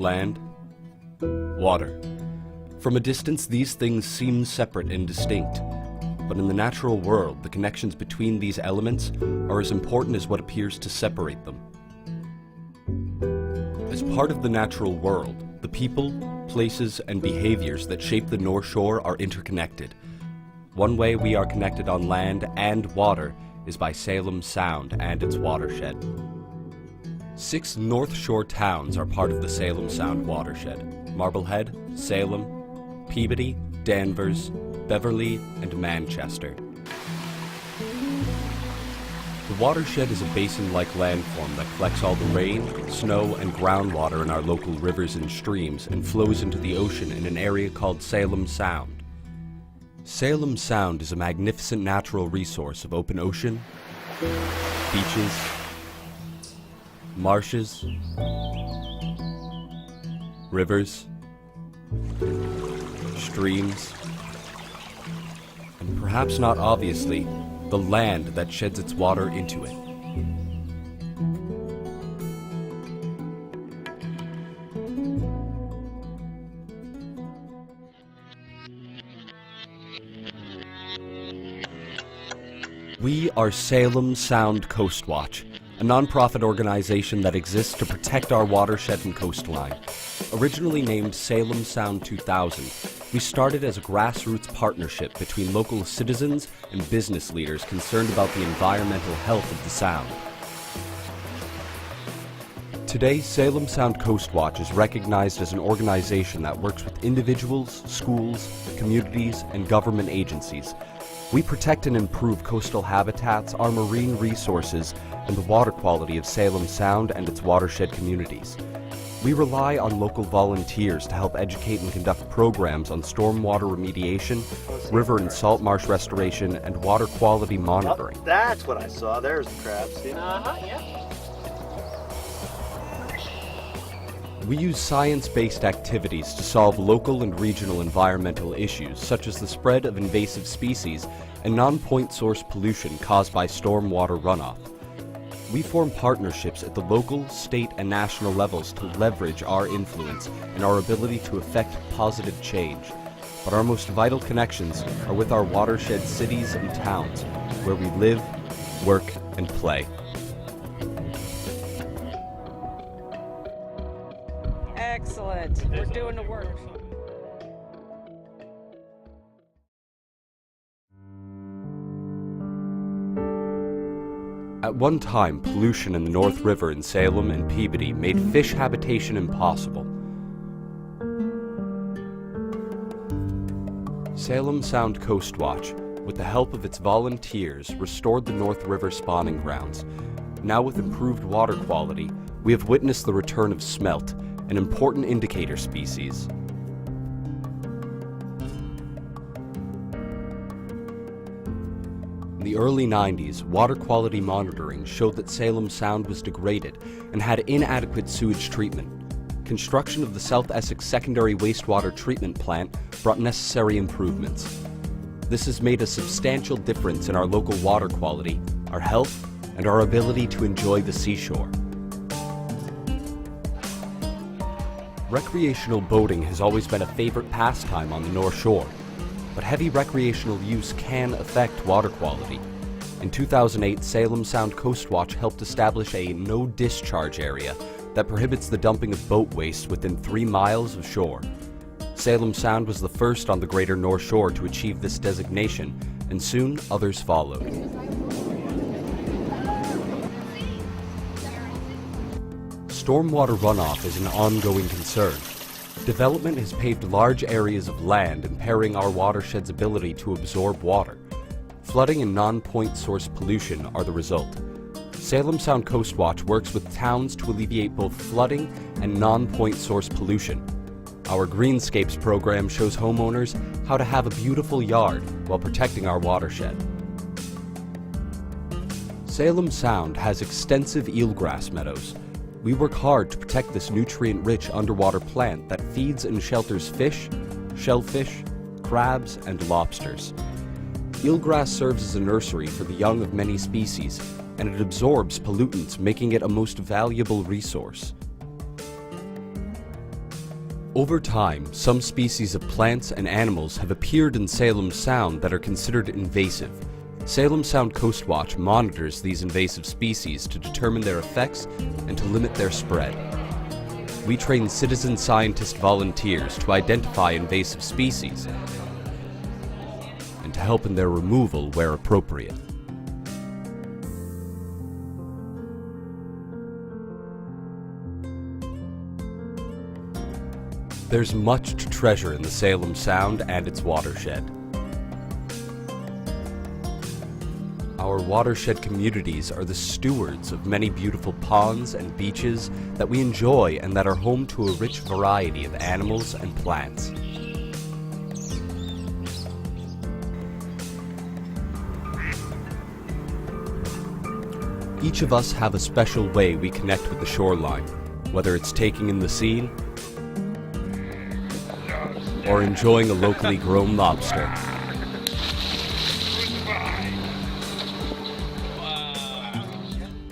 land, water. From a distance, these things seem separate and distinct. But in the natural world, the connections between these elements are as important as what appears to separate them. As part of the natural world, the people, places, and behaviors that shape the North Shore are interconnected. One way we are connected on land and water is by Salem Sound and its watershed. 6 North Shore towns are part of the Salem Sound watershed: Marblehead, Salem, Peabody, Danvers, Beverly, and Manchester. The watershed is a basin-like landform that collects all the rain, snow, and groundwater in our local rivers and streams and flows into the ocean in an area called Salem Sound. Salem Sound is a magnificent natural resource of open ocean, beaches, marshes, rivers, streams, and perhaps not obviously, the land that sheds its water into it. We are Salem Sound Coastwatch, a non-profit organization that exists to protect our watershed and coastline. Originally named Salem Sound 2000, we started as a grassroots partnership between local citizens and business leaders concerned about the environmental health of the Sound. Today, Salem Sound Coastwatch is recognized as an organization that works with individuals, schools, communities, and government agencies. We protect and improve coastal habitats, our marine resources, and the water quality of Salem Sound and its watershed communities. We rely on local volunteers to help educate and conduct programs on stormwater remediation, river and salt marsh restoration, and water quality monitoring. Oh, that's what I saw. There's the crabs. See? Yeah. We use science-based activities to solve local and regional environmental issues, such as the spread of invasive species and non-point source pollution caused by stormwater runoff. We form partnerships at the local, state, and national levels to leverage our influence and our ability to effect positive change. But our most vital connections are with our watershed cities and towns, where we live, work, and play. Excellent. We're doing the work. At one time, pollution in the North River in Salem and Peabody made fish habitation impossible. Salem Sound Coastwatch, with the help of its volunteers, restored the North River spawning grounds. Now with improved water quality, we have witnessed the return of smelt, an important indicator species. In the early 90s, water quality monitoring showed that Salem Sound was degraded and had inadequate sewage treatment. Construction of the South Essex Secondary Wastewater Treatment Plant brought necessary improvements. This has made a substantial difference in our local water quality, our health, and our ability to enjoy the seashore. Recreational boating has always been a favorite pastime on the North Shore, but heavy recreational use can affect water quality. In 2008, Salem Sound Coastwatch helped establish a no-discharge area that prohibits the dumping of boat waste within 3 miles of shore. Salem Sound was the first on the Greater North Shore to achieve this designation, and soon others followed. Stormwater runoff is an ongoing concern. Development has paved large areas of land, impairing our watershed's ability to absorb water. Flooding and non-point source pollution are the result. Salem Sound Coastwatch works with towns to alleviate both flooding and non-point source pollution. Our Greenscapes program shows homeowners how to have a beautiful yard while protecting our watershed. Salem Sound has extensive eelgrass meadows. We work hard to protect this nutrient-rich underwater plant that feeds and shelters fish, shellfish, crabs, and lobsters. Eelgrass serves as a nursery for the young of many species, and it absorbs pollutants, making it a most valuable resource. Over time, some species of plants and animals have appeared in Salem Sound that are considered invasive. Salem Sound Coastwatch monitors these invasive species to determine their effects and to limit their spread. We train citizen scientist volunteers to identify invasive species and to help in their removal where appropriate. There's much to treasure in the Salem Sound and its watershed. Our watershed communities are the stewards of many beautiful ponds and beaches that we enjoy and that are home to a rich variety of animals and plants. Each of us have a special way we connect with the shoreline, whether it's taking in the scene or enjoying a locally grown lobster.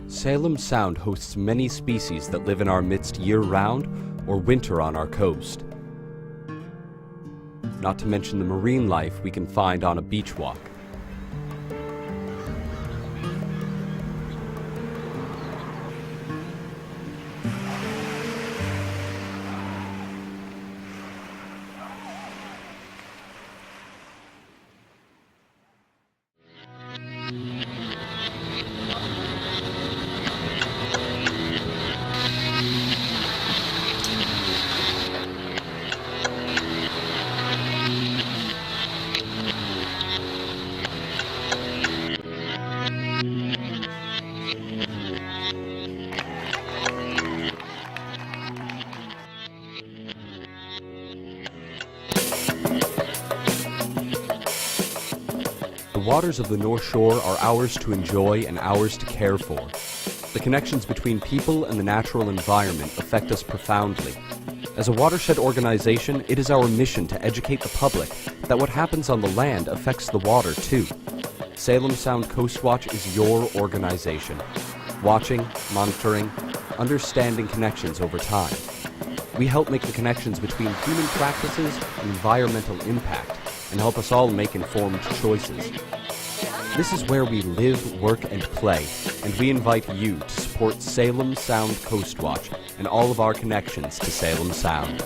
Salem Sound hosts many species that live in our midst year-round or winter on our coast. Not to mention the marine life we can find on a beach walk. The waters of the North Shore are ours to enjoy and ours to care for. The connections between people and the natural environment affect us profoundly. As a watershed organization, it is our mission to educate the public that what happens on the land affects the water too. Salem Sound Coastwatch is your organization. Watching, monitoring, understanding connections over time. We help make the connections between human practices and environmental impact, and help us all make informed choices. This is where we live, work, and play, and we invite you to support Salem Sound Coastwatch and all of our connections to Salem Sound.